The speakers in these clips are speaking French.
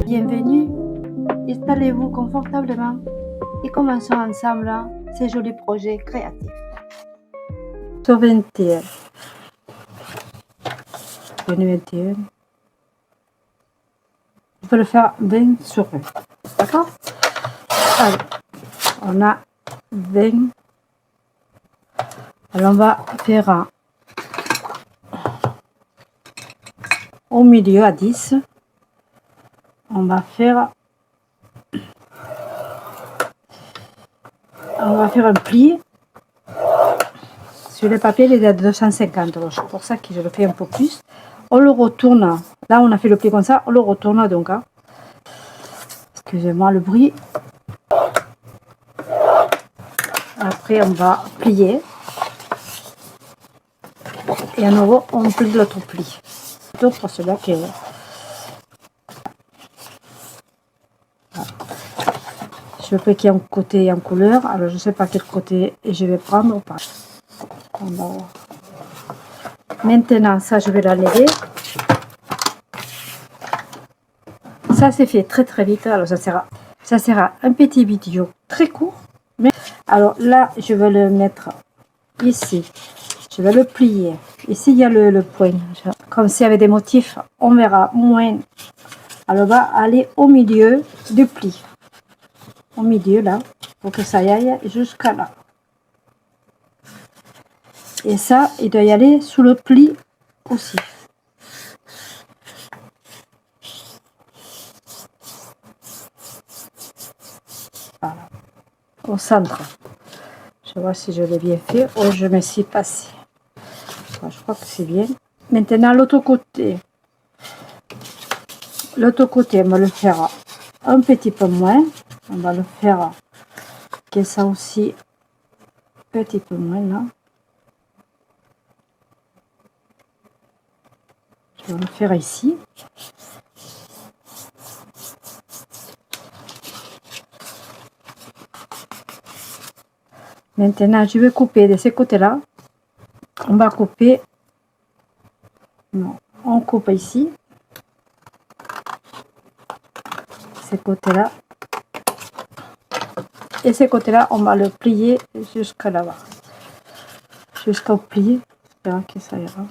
Bienvenue, installez-vous confortablement et commençons ensemble ces jolis projets créatifs. Sur 21. 21. On peut le faire 20 sur 20. D'accord? Alors, on a 20. Alors, on va faire au milieu à 10. On va faire un pli. Sur le papier, il est à 250. Alors, c'est pour ça que je le fais un peu plus. On le retourne. Là, on a fait le pli comme ça. On le retourne donc. Excusez-moi le bruit. Après, on va plier. Et à nouveau, on plie l'autre pli. Donc, pour cela que... Je veux qu'il y ait un côté en couleur. Alors, je ne sais pas quel côté je vais prendre ou pas. Maintenant, ça, je vais l'enlever. Ça, c'est fait très très vite. Alors, ça sera un petit vidéo très court. Mais alors là, je vais le mettre ici. Je vais le plier. Ici, il y a le point. Comme s'il y avait des motifs, on verra moins. Alors, on va aller au milieu du pli. Au milieu, là, pour que ça y aille jusqu'à là. Et ça, il doit y aller sous le pli aussi. Voilà. Au centre. Je vois si je l'ai bien fait. Oh, je me suis passée. Je crois que c'est bien. Maintenant, l'autre côté. L'autre côté, on va le faire un petit peu moins. On va le faire que ça aussi, un petit peu moins là. Je vais le faire ici. Maintenant, je vais couper de ces côtés-là. On va couper. Non, on coupe ici. Ces côtés-là. Et ces côtés-là, on va le plier jusqu'à là-bas. Jusqu'au pli. J'espère que ça ira.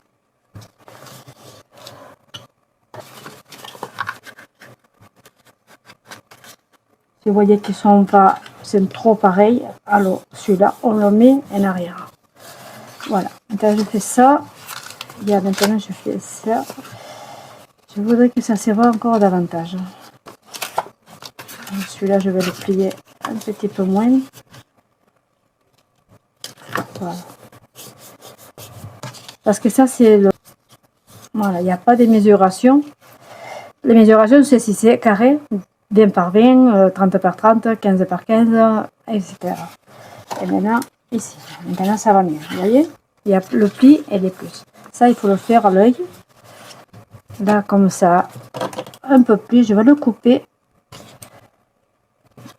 Si vous voyez qu'ils sont pas, c'est trop pareil, alors celui-là, on le met en arrière. Voilà. Maintenant, je fais ça. Et maintenant, je fais ça. Je voudrais que ça se voit encore davantage. Celui-là, je vais le plier un petit peu moins. Voilà. Parce que ça, c'est le... Voilà, il n'y a pas de mesuration. Les mesurations, c'est si c'est carré, 20 par 20, 30 par 30, 15 par 15, etc. Et maintenant, ici. Maintenant, ça va mieux. Vous voyez? Il y a le pli et les plus. Ça, il faut le faire à l'œil. Là, comme ça, un peu plus, je vais le couper.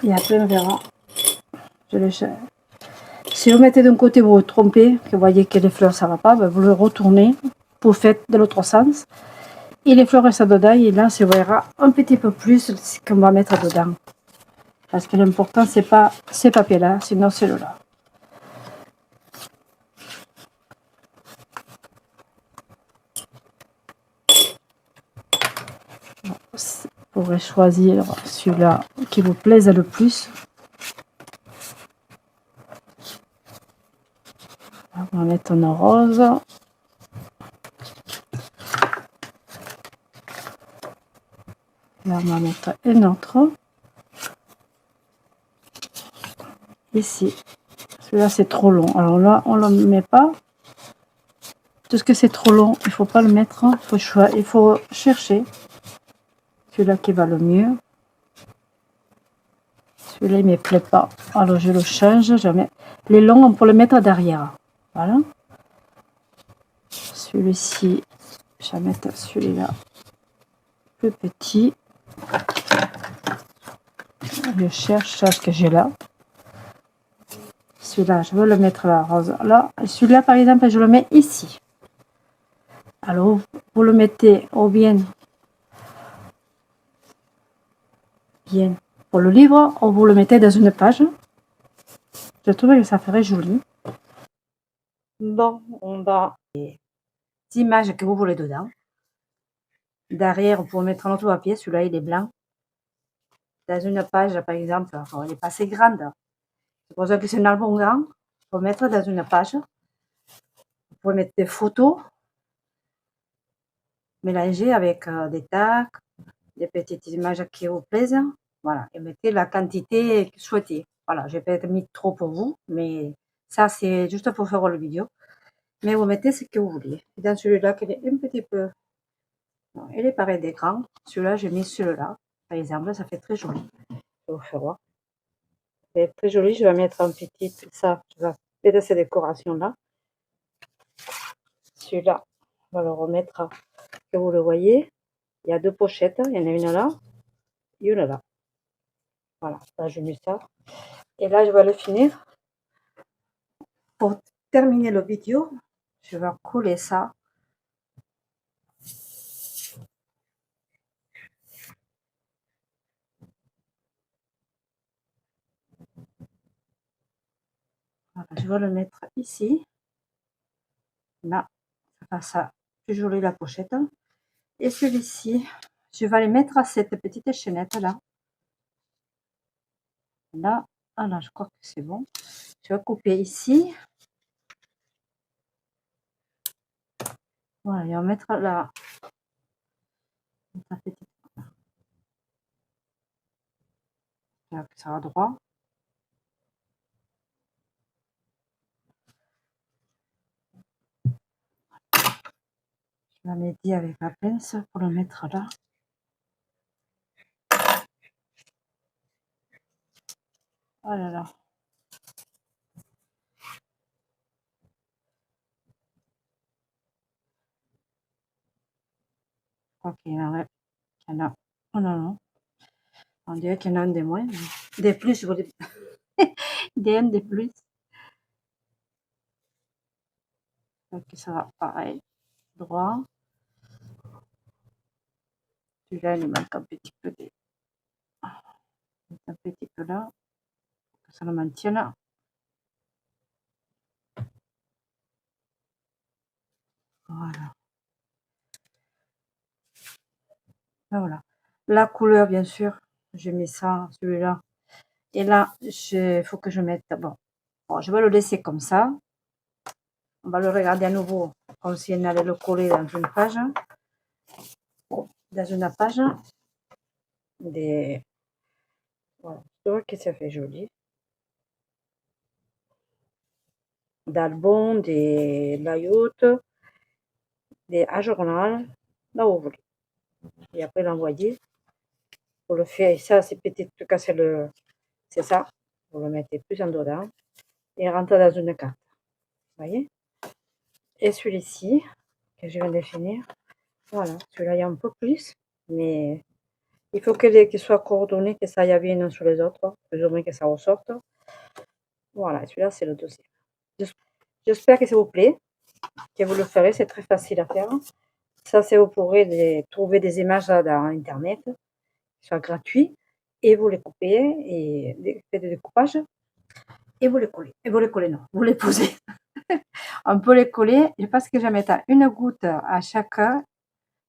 Et après, on verra. Je le change. Si vous mettez d'un côté, vous vous trompez, que vous voyez que les fleurs, ça va pas, ben vous le retournez, vous faites de l'autre sens. Et les fleurs restent dedans, et là, ça verra un petit peu plus ce qu'on va mettre dedans. Parce que l'important, c'est pas ces papiers-là, sinon c'est là. Vous pourrez choisir celui-là qui vous plaise le plus. On va mettre un rose. Là, on va mettre un autre. Ici. Celui-là, c'est trop long. Alors là, on ne le met pas. Tout ce que c'est trop long, il ne faut pas le mettre. Il faut chercher celui-là qui va le mieux. Celui-là, il ne me plaît pas. Alors, je le change. Je mets... Les longs, on peut le mettre derrière. Voilà. Celui-ci, je vais mettre celui-là plus petit. Je cherche ce que j'ai là. Celui-là, je veux le mettre là, rose. Là, celui-là, par exemple, je le mets ici. Alors, vous le mettez ou bien bien. Pour le livre, on vous le mettez dans une page. Je trouve que ça ferait joli. Bon, on va les images que vous voulez dedans. Derrière, vous pouvez mettre un autre papier. Celui-là, il est blanc. Dans une page, par exemple, elle n'est pas assez grande. C'est pour ça que c'est un album grand. Il faut mettre dans une page. Vous pouvez mettre des photos mélangées avec des tags, des petites images qui vous plaisent. Voilà, et mettez la quantité souhaitée. Voilà, j'ai peut-être mis trop pour vous, mais ça, c'est juste pour faire le vidéo. Mais vous mettez ce que vous voulez. Et dans celui-là, qui est un petit peu... Non, il est pareil d'écran. Celui-là, j'ai mis celui-là. Par exemple, ça fait très joli. Je vais vous faire voir. C'est très joli. Je vais mettre un petit... Ça, je vais mettre ces décorations-là. Celui-là, on va le remettre, que vous le voyez. Il y a deux pochettes. Il y en a une là et une là. Voilà, là, je mets ça. Et là, je vais le finir. Pour terminer le vidéo, je vais coller ça. Voilà, je vais le mettre ici. Là, ça passe ça plus joli la pochette. Et celui-ci, je vais les mettre à cette petite chaînette là. Là, voilà, je crois que c'est bon. Je vais couper ici. Voilà, et on va mettre la petite. Là, que ça va droit. Je vais m'aider avec la pince pour le mettre là. Oh là là. Je crois qu'il y en a. Oh non, non. On dirait qu'il y en a un des moins. Des plus, je voulais. Des un des plus. Donc ça va pareil. Droit. Celui-là, il manque un petit peu de... un petit peu là. Que ça le maintienne. Voilà. Et voilà. La couleur, bien sûr, je mets ça, celui-là. Et là, il faut que je mette... Bon, je vais le laisser comme ça. On va le regarder à nouveau, comme si on allait le coller dans une page. Dans une page. Des... Voilà. Je vois que ça fait joli. D'albums, des layouts, des ajournal, là où vous voulez. Et après l'envoyer. Vous le faire, et ça, c'est petit, tout cas, c'est ça. Vous le mettez plus en dedans et rentrez dans une carte. Vous voyez? Et celui-ci, que je viens de finir, voilà, celui-là, il y a un peu plus, mais il faut qu'il soit coordonné, que ça y aille bien sur les autres, plus ou moins que ça ressorte. Voilà, celui-là, c'est le deuxième. J'espère que ça vous plaît, que vous le ferez, c'est très facile à faire. Ça, c'est vous pourrez trouver des images dans Internet, qui soient gratuits, et vous les coupez, et faites des découpages, et vous les collez. Et vous les collez, non, vous les posez. On peut les coller, je pense que je vais mettre une goutte à chacun,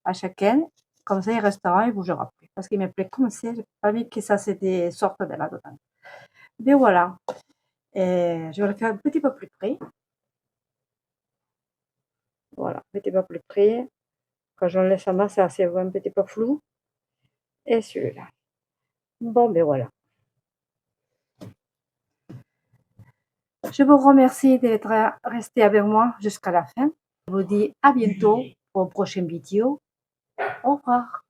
à chacun, comme ça il restera, il ne bougera plus. Parce qu'il me plaît comme c'est, j'ai pas envie que ça se sorte de là-dedans. Mais voilà, et je vais le faire un petit peu plus près. Voilà, un petit peu plus près. Quand j'en laisse en bas, c'est assez un petit peu flou. Et celui-là. Bon, ben voilà. Je vous remercie d'être resté avec moi jusqu'à la fin. Je vous dis à bientôt pour une prochaine vidéo. Au revoir.